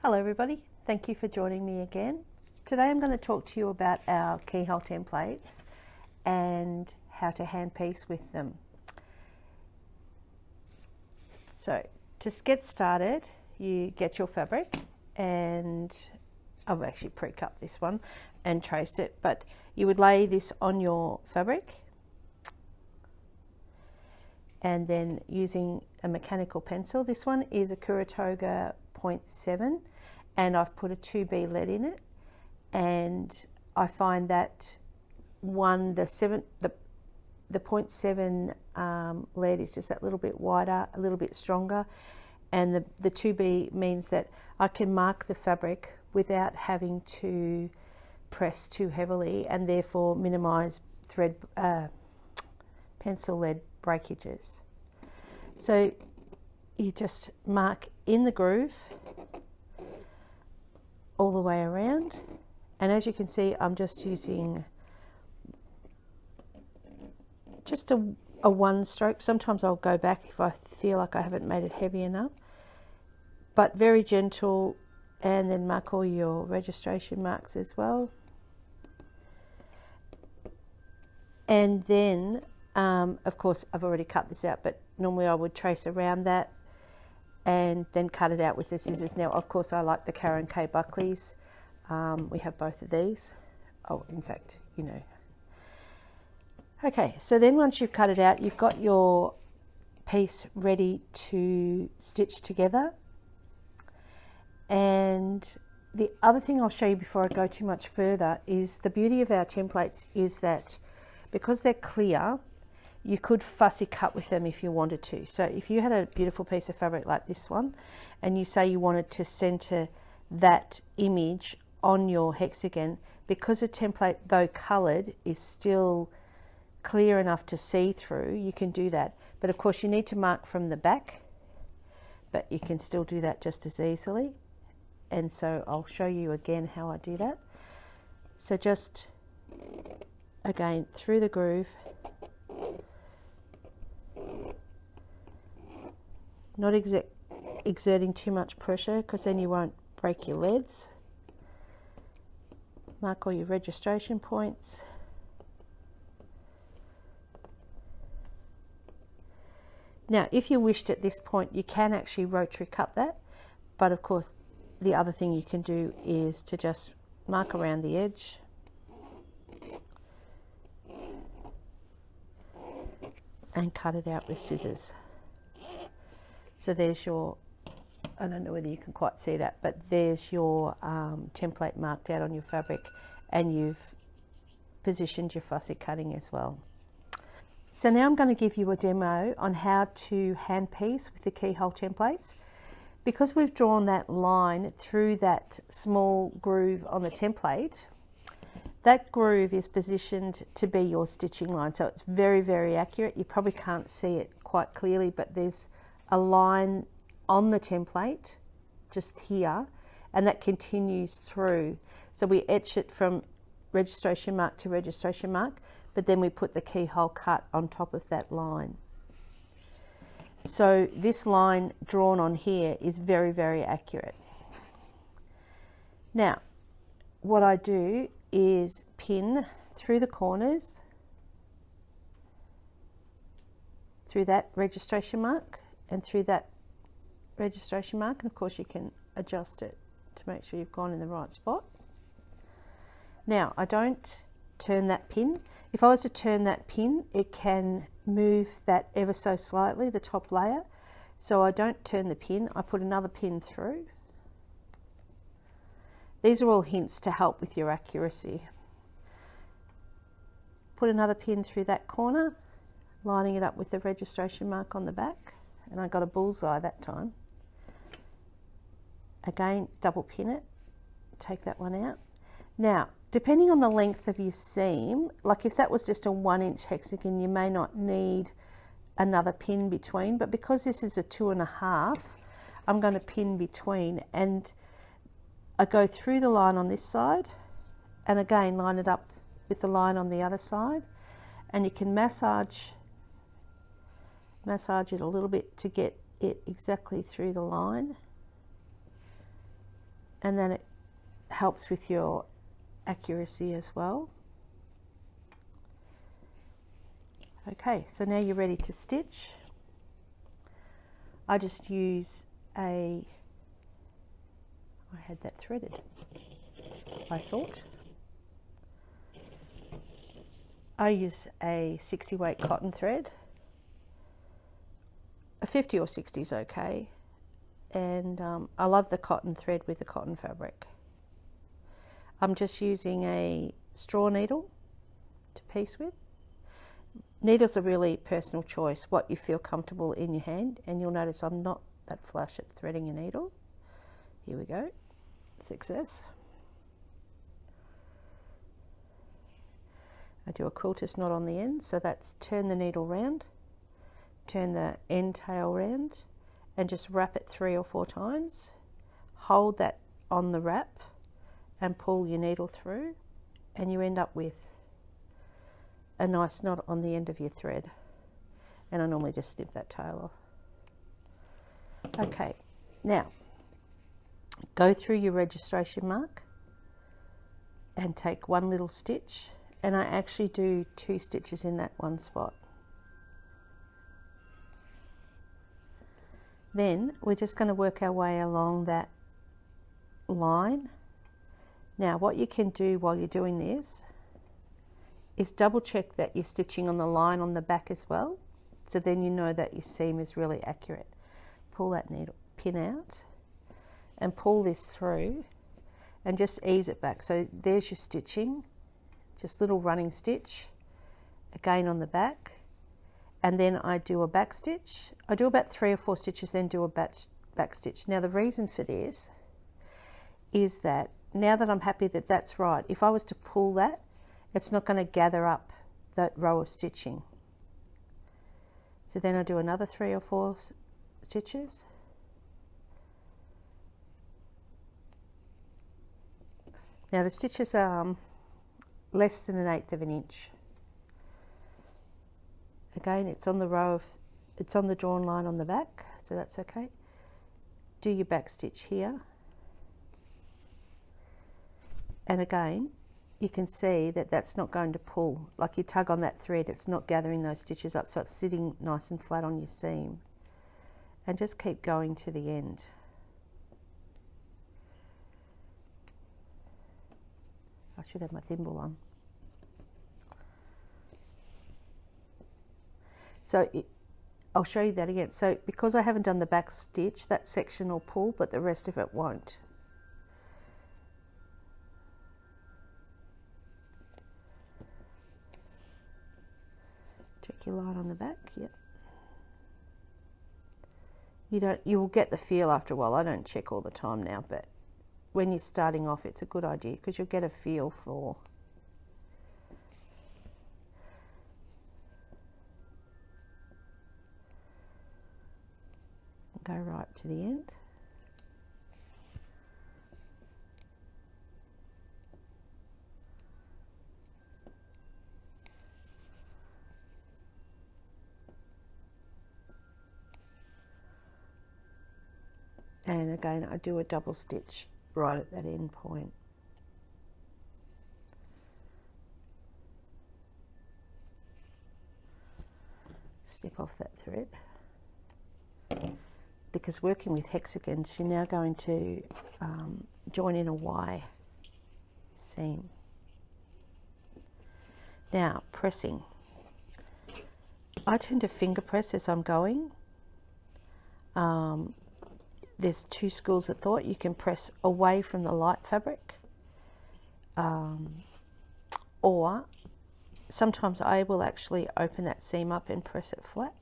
Hello everybody, thank you for joining me again. Today I'm going to talk to you about our keyhole templates and how to hand piece with them. So to get started, you get your fabric, and I've actually pre-cut this one and traced it, but you would lay this on your fabric and then using a mechanical pencil. This one is a Kuratoga 0.7 and I've put a 2B lead in it, and I find that the 0.7 lead is just that little bit wider, a little bit stronger, and the 2B means that I can mark the fabric without having to press too heavily and therefore minimize pencil lead breakages. So you just mark in the groove all the way around, and as you can see I'm just using just a one stroke. Sometimes I'll go back if I feel like I haven't made it heavy enough, but very gentle, and then mark all your registration marks as well. And then of course I've already cut this out, but normally I would trace around that and then cut it out with the scissors. Now of course I like the Karen K Buckleys. We have both of these. Oh, in fact, you know. Okay, so then once you've cut it out, you've got your piece ready to stitch together. And the other thing I'll show you before I go too much further is the beauty of our templates is that because they're clear, you could fussy cut with them if you wanted to. So if you had a beautiful piece of fabric like this one, and you say you wanted to center that image on your hexagon, because the template, though colored, is still clear enough to see through, you can do that. But of course you need to mark from the back, but you can still do that just as easily. And so I'll show you again how I do that. So just again through the groove, not exerting too much pressure because then you won't break your leads. Mark all your registration points. Now if you wished at this point you can actually rotary cut that, but of course the other thing you can do is to just mark around the edge and cut it out with scissors. So there's your, I don't know whether you can quite see that, but there's your template marked out on your fabric, and you've positioned your fussy cutting as well. So now I'm going to give you a demo on how to hand piece with the keyhole templates. Because we've drawn that line through that small groove on the template, that groove is positioned to be your stitching line. So it's very, very accurate. You probably can't see it quite clearly, but there's a line on the template just here, and that continues through. So we etch it from registration mark to registration mark, but then we put the keyhole cut on top of that line. So this line drawn on here is very, very accurate. Now, what I do is pin through the corners, through that registration mark and through that registration mark, and of course you can adjust it to make sure you've gone in the right spot. Now I don't turn that pin. If I was to turn that pin, it can move that ever so slightly, the top layer. So I don't turn the pin, I put another pin through. These are all hints to help with your accuracy. Put another pin through that corner, lining it up with the registration mark on the back, and I got a bullseye that time. Again, double pin it, take that one out. Now, depending on the length of your seam, like if that was just a 1-inch hexagon, you may not need another pin between, but because this is a 2.5, I'm going to pin between, and I go through the line on this side and again line it up with the line on the other side, and you can massage it a little bit to get it exactly through the line. and then it helps with your accuracy as well. Okay, so now you're ready to stitch. I just use I had that threaded, I thought. I use a 60 weight cotton thread. A 50 or 60 is okay. And I love the cotton thread with the cotton fabric. I'm just using a straw needle to piece with. Needles are really personal choice, what you feel comfortable in your hand, and you'll notice I'm not that flush at threading a needle. Here we go, success. I do a quilter's knot on the end, so that's turn the needle round, turn the end tail round, and just wrap it 3 or 4 times. Hold that on the wrap and pull your needle through, and you end up with a nice knot on the end of your thread. And I normally just snip that tail off. Okay, now go through your registration mark and take one little stitch, and I actually do 2 stitches in that one spot. Then we're just going to work our way along that line. Now what you can do while you're doing this is double check that you're stitching on the line on the back as well, so then you know that your seam is really accurate. Pull that needle pin out and pull this through and just ease it back. So there's your stitching, just little running stitch again on the back, and then I do a back stitch. I do about 3 or 4 stitches, then do a back stitch. Now the reason for this is that now that I'm happy that that's right, if I was to pull that, it's not going to gather up that row of stitching. So then I do another 3 or 4 stitches. Now the stitches are less than 1/8 of an inch. Again, it's on the row of, it's on the drawn line on the back, so that's okay. Do your back stitch here. And again, you can see that that's not going to pull. Like you tug on that thread, it's not gathering those stitches up, so it's sitting nice and flat on your seam. And just keep going to the end. I should have my thimble on. So I'll show you that again. So because I haven't done the back stitch, that section will pull, but the rest of it won't. Check your line on the back, yep. You will get the feel after a while. I don't check all the time now, but when you're starting off, it's a good idea because you'll get a feel for go right to the end. And again, I do a double stitch right at that end point. Snip off that thread. Because working with hexagons, you're now going to join in a Y seam. Now, pressing. I tend to finger press as I'm going. There's 2 schools of thought. You can press away from the light fabric, or sometimes I will actually open that seam up and press it flat,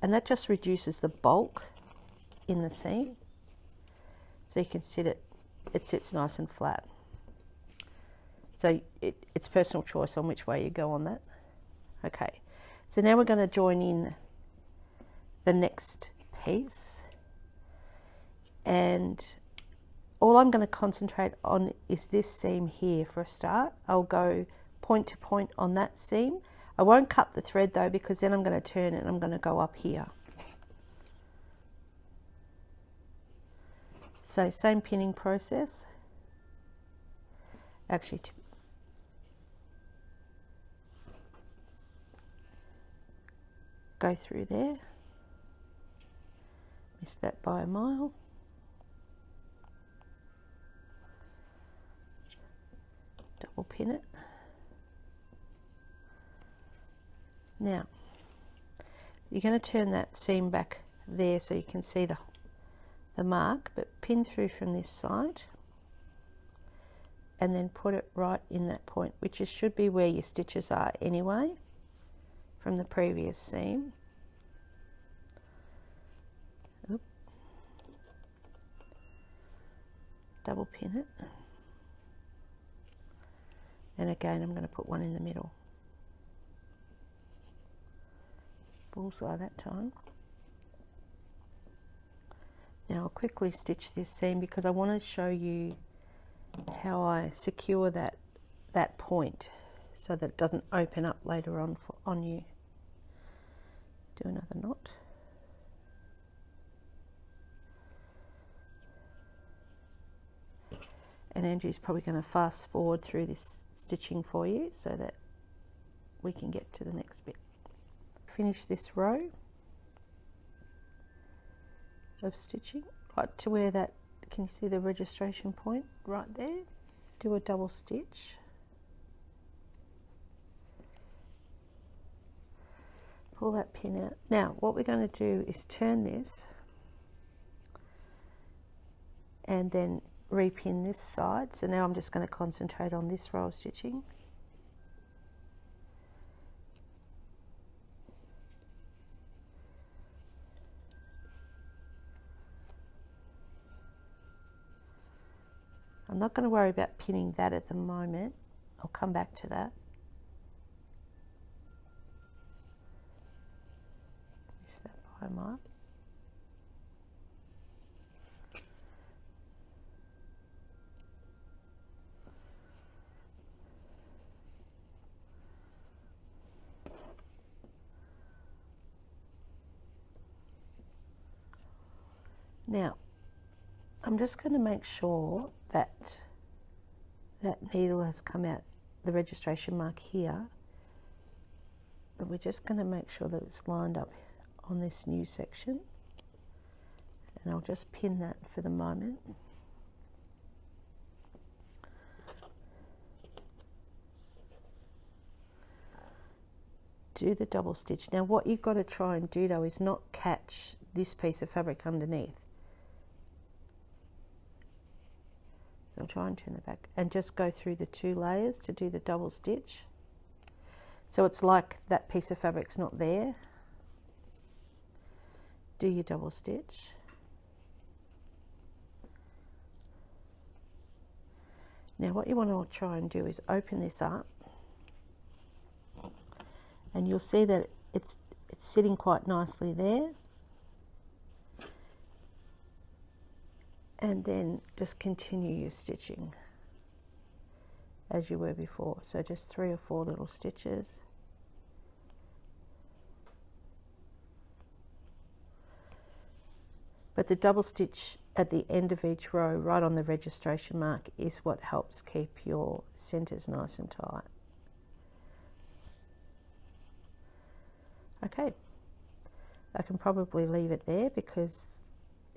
and that just reduces the bulk in the seam, so you can it sits nice and flat. So it's personal choice on which way you go on that. Okay, so now we're going to join in the next piece. And all I'm going to concentrate on is this seam here for a start. I'll go point to point on that seam. I won't cut the thread though, because then I'm going to turn it and I'm going to go up here. So same pinning process. Actually, go through there. Missed that by a mile. Double pin it. Now, you're going to turn that seam back there so you can see the mark, but pin through from this side and then put it right in that point, which should be where your stitches are anyway from the previous seam. Oop. Double pin it, and again I'm going to put one in the middle. Bullseye that time. Now I'll quickly stitch this seam because I want to show you how I secure that point so that it doesn't open up later on you. Do another knot. And Andrew's probably going to fast forward through this stitching for you so that we can get to the next bit. Finish this row of stitching right to where that, can you see the registration point right there? Do a double stitch. Pull that pin out. Now what we're going to do is turn this and then repin this side. So now I'm just going to concentrate on this row of stitching. I'm not going to worry about pinning that at the moment. I'll come back to that. Miss that by a mark. Now, I'm just going to make sure that that needle has come out, the registration mark here, but we're just going to make sure that it's lined up on this new section, and I'll just pin that for the moment. Do the double stitch. Now what you've got to try and do though is not catch this piece of fabric underneath. I'll try and turn the back and just go through the 2 layers to do the double stitch. So it's like that piece of fabric's not there. Do your double stitch. Now what you want to try and do is open this up, and you'll see that it's sitting quite nicely there. And then just continue your stitching as you were before. So just 3 or 4 little stitches. But the double stitch at the end of each row, right on the registration mark, is what helps keep your centres nice and tight. Okay, I can probably leave it there because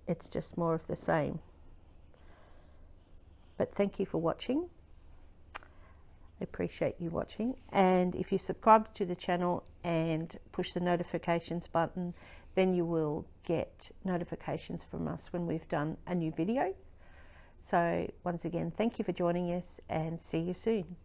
it's just more of the same. But thank you for watching. I appreciate you watching, and if you subscribe to the channel and push the notifications button, then you will get notifications from us when we've done a new video. So once again, thank you for joining us, and see you soon.